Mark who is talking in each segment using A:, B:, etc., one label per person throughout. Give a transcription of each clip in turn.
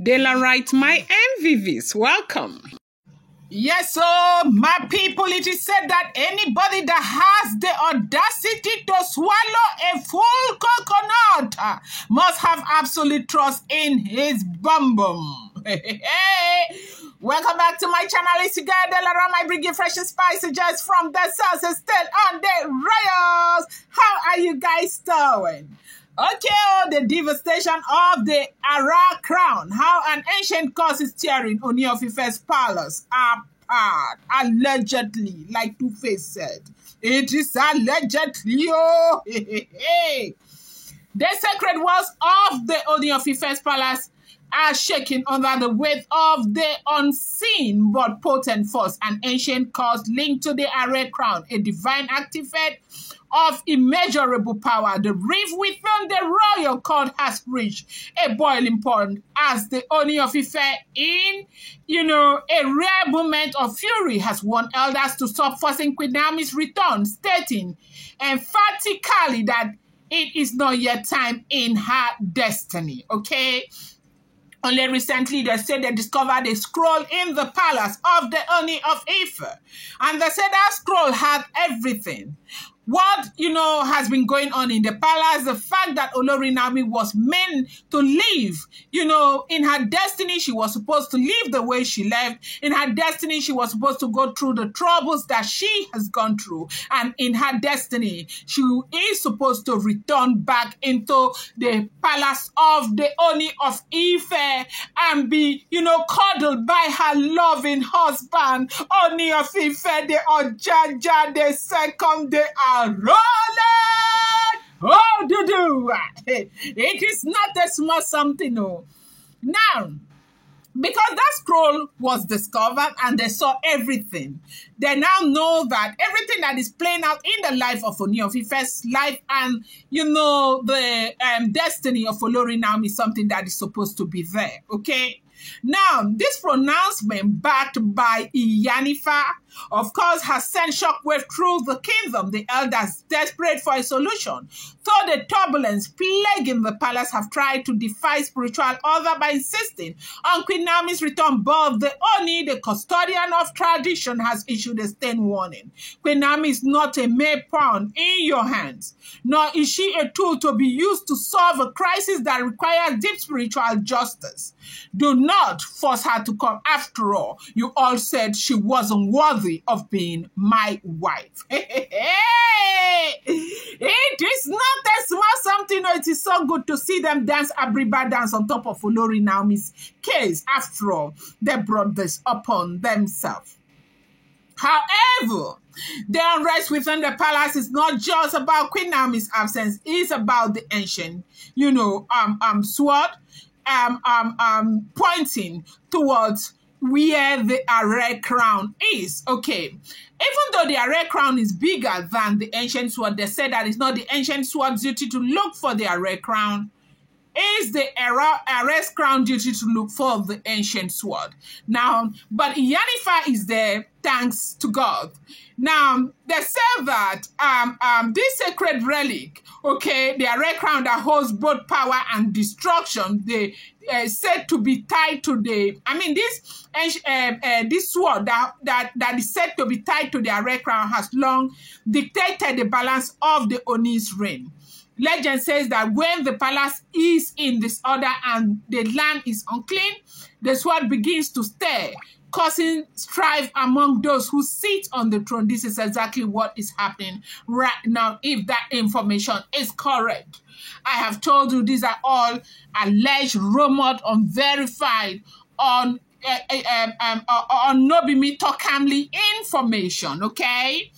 A: Daylight, my MVVs, welcome.
B: Yes, so my people, it is said that anybody that has the audacity to swallow a full coconut must have absolute trust in his bum bum. Welcome back to my channel. It's your girl Delaram. I bring you fresh and spicy just from the sources still on the rails. How are you guys doing? Okay, the devastation of the Aare crown. How an ancient cause is tearing Ooni Of Ife's palace apart. Allegedly, like Two-Face said. It is allegedly, oh. The sacred walls of the Ooni Of Ife's palace are shaking under the weight of the unseen but potent force, an ancient cause linked to the Aare crown, a divine artifact of immeasurable power. The reef within the royal court has reached a boiling point as the Ooni Of Ife, in, a rare moment of fury, has warned elders to stop forcing Queen Naomi's return, stating emphatically that it is not yet time in her destiny, okay? Only recently, they said they discovered a scroll in the palace of the Ooni Of Ife. And they said that scroll had everything. What, has been going on in the palace, the fact that Olori Naomi was meant to live, in her destiny, she was supposed to live the way she left. In her destiny, she was supposed to go through the troubles that she has gone through. And in her destiny, she is supposed to return back into the palace of the Ooni Of Ife and be, cuddled by her loving husband, Ooni Of Ife, the Ojaja, the second, the rolling! Oh, do. It is not a small something, no. Now, because that scroll was discovered and they saw everything, they now know that everything that is playing out in the life of Ooni Of Ife's life and, the destiny of Olori Naomi is something that is supposed to be there, okay? Now, this pronouncement, backed by Iyanifa, of course, has sent shockwave through the kingdom. The elders, desperate for a solution, though the turbulence plaguing the palace, have tried to defy spiritual order by insisting on Queen Naomi's return. But the Oni, the custodian of tradition, has issued a stern warning. Queen Naomi is not a mere pawn in your hands, nor is she a tool to be used to solve a crisis that requires deep spiritual justice. Do not force her to come. After all, you all said she wasn't worthy of being my wife. It is not a small something. It is so good to see them dance Abriba dance on top of Olori Naomi's case. After all, they brought this upon themselves. However, the unrest within the palace is not just about Queen Naomi's absence. It's about the ancient, sword, pointing towards where the Aare crown is. Okay, even though the Aare crown is bigger than the ancient sword, they said that it's not the ancient sword's duty to look for the Aare crown. Is the Aare's crown duty to look for the ancient sword? Now, but Iyanifa is there, thanks to God. Now, they say that this sacred relic, okay, the Aare crown that holds both power and destruction, they said to be tied to the, this sword that is said to be tied to the Aare crown has long dictated the balance of the Oni's reign. Legend says that when the palace is in disorder and the land is unclean, the sword begins to stir, causing strife among those who sit on the throne. This is exactly what is happening right now, if that information is correct. I have told you these are all alleged, rumored, unverified, on Nobimi Tokamli information, okay?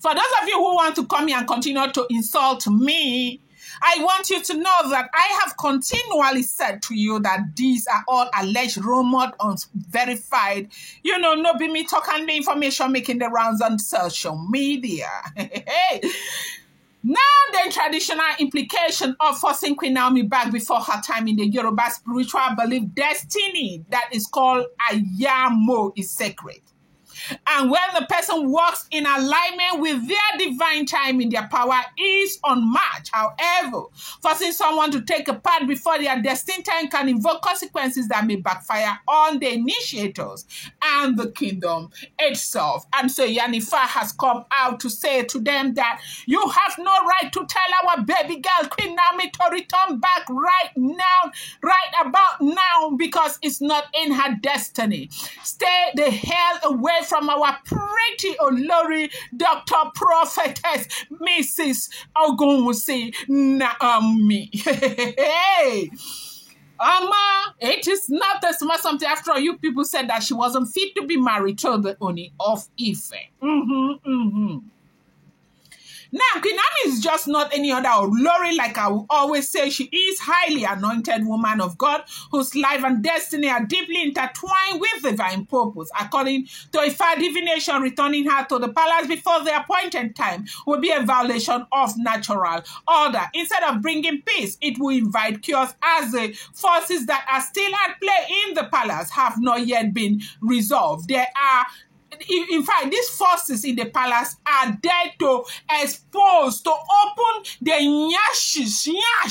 B: For those of you who want to come here and continue to insult me, I want you to know that I have continually said to you that these are all alleged, rumored, unverified, no be me talking the information making the rounds on social media. Now the traditional implication of forcing Queen Naomi back before her time in the Yoruba spiritual belief destiny that is called Ayamo is sacred. And when the person works in alignment with their divine timing, their power is unmatched. However, forcing someone to take a part before their destined time can invoke consequences that may backfire on the initiators and the kingdom itself. And so Yanifa has come out to say to them that you have no right to tell our baby girl, Queen Naomi, to return back right now, right about now, because it's not in her destiny. Stay the hell away from our pretty Olori Dr. Prophetess Mrs. Ogunwusi Naomi. Hey! It is not a small something. After all, you people said that she wasn't fit to be married to the Ooni of Ife. Now, Queen Naomi is just not any other Olori. Like I will always say, she is highly anointed woman of God whose life and destiny are deeply intertwined with divine purpose. According to Ifa divination, returning her to the palace before the appointed time will be a violation of natural order. Instead of bringing peace, it will invite chaos, as the forces that are still at play in the palace have not yet been resolved. In fact, these forces in the palace are there to expose, to open the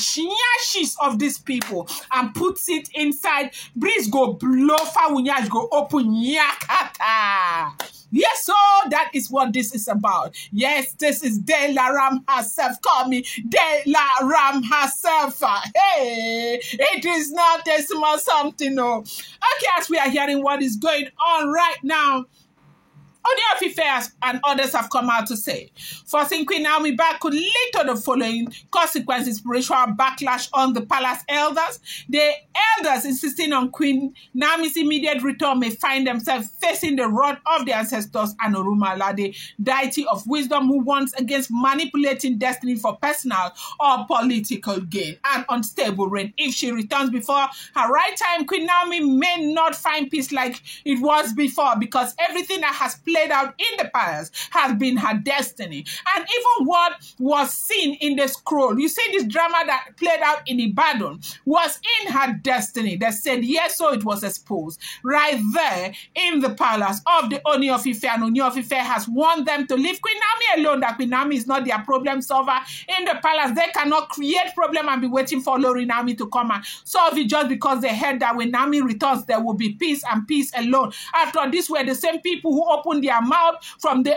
B: nyashis of these people and put it inside. Breeze go blow, nyash go open nyakata. Yes, so that is what this is about. Yes, this is De La Ram herself. Call me De La Ram herself. Hey, it is not a small something, no. Okay, as we are hearing what is going on right now, Ooni Of Ife and others have come out to say, forcing Queen Naomi back could lead to the following consequences: spiritual backlash on the palace elders. The elders insisting on Queen Naomi's immediate return may find themselves facing the wrath of their ancestors and Orunmila, the deity of wisdom, who warns against manipulating destiny for personal or political gain and unstable reign. If she returns before her right time, Queen Naomi may not find peace like it was before, because everything that has played out in the past has been her destiny. And even what was seen in the scroll, you see this drama that played out in Ibadan, was in her destiny. They said yes, so it was exposed right there in the palace of the Ooni of Ife, and Ooni of Ife has warned them to leave Queen Naomi alone, that Queen Naomi is not their problem solver in the palace. They cannot create problem and be waiting for Olori Naomi to come and solve it just because they heard that when Naomi returns there will be peace and peace alone. After all, these were the same people who opened their mouth from the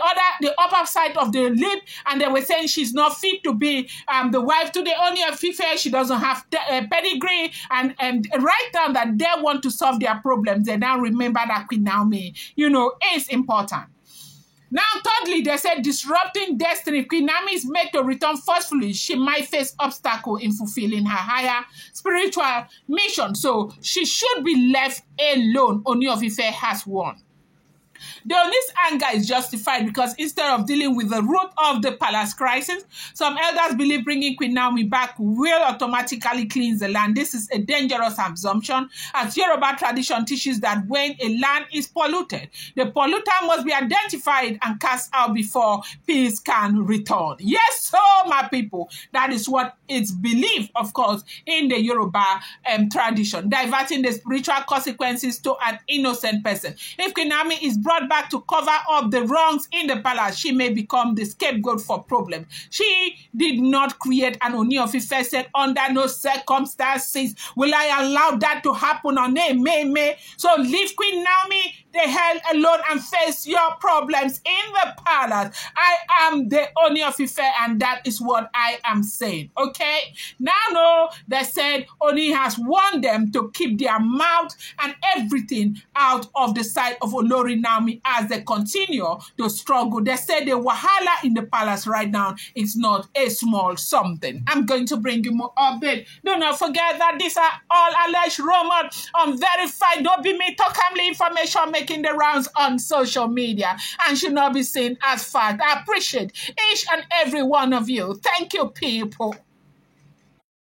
B: upper side of the lip, and they were saying she's not fit to be the wife to the Ooni of Ife. She doesn't have pedigree, and write down that they want to solve their problems. They now remember that Queen Naomi, is important. Now, thirdly, they said disrupting destiny. If Queen Naomi is made to return forcefully, she might face obstacle in fulfilling her higher spiritual mission. So she should be left alone. Ooni of Ife has won. This anger is justified because instead of dealing with the root of the palace crisis, some elders believe bringing Queen Naomi back will automatically cleanse the land. This is a dangerous assumption, as Yoruba tradition teaches that when a land is polluted, the polluter must be identified and cast out before peace can return. Yes, so my people, that is what it's believed, of course, in the Yoruba tradition, diverting the spiritual consequences to an innocent person. If Queen Naomi is brought back to cover up the wrongs in the palace, she may become the scapegoat for problems. She did not create an Ooni of Ife said, under no circumstances will I allow that to happen on a may. So leave Queen Naomi the hell alone and face your problems in the palace. I am the Ooni of Ife, and that is what I am saying. Okay? Now, no, they said Ooni has warned them to keep their mouth and everything out of the sight of Olori Naomi as they continue to struggle. They said the wahala in the palace right now is not a small something. I'm going to bring you more update. Do not forget that these are all alleged rumors, unverified, don't be me talkamly information making the rounds on social media and should not be seen as fact. I appreciate each and every one of you. Thank you, people.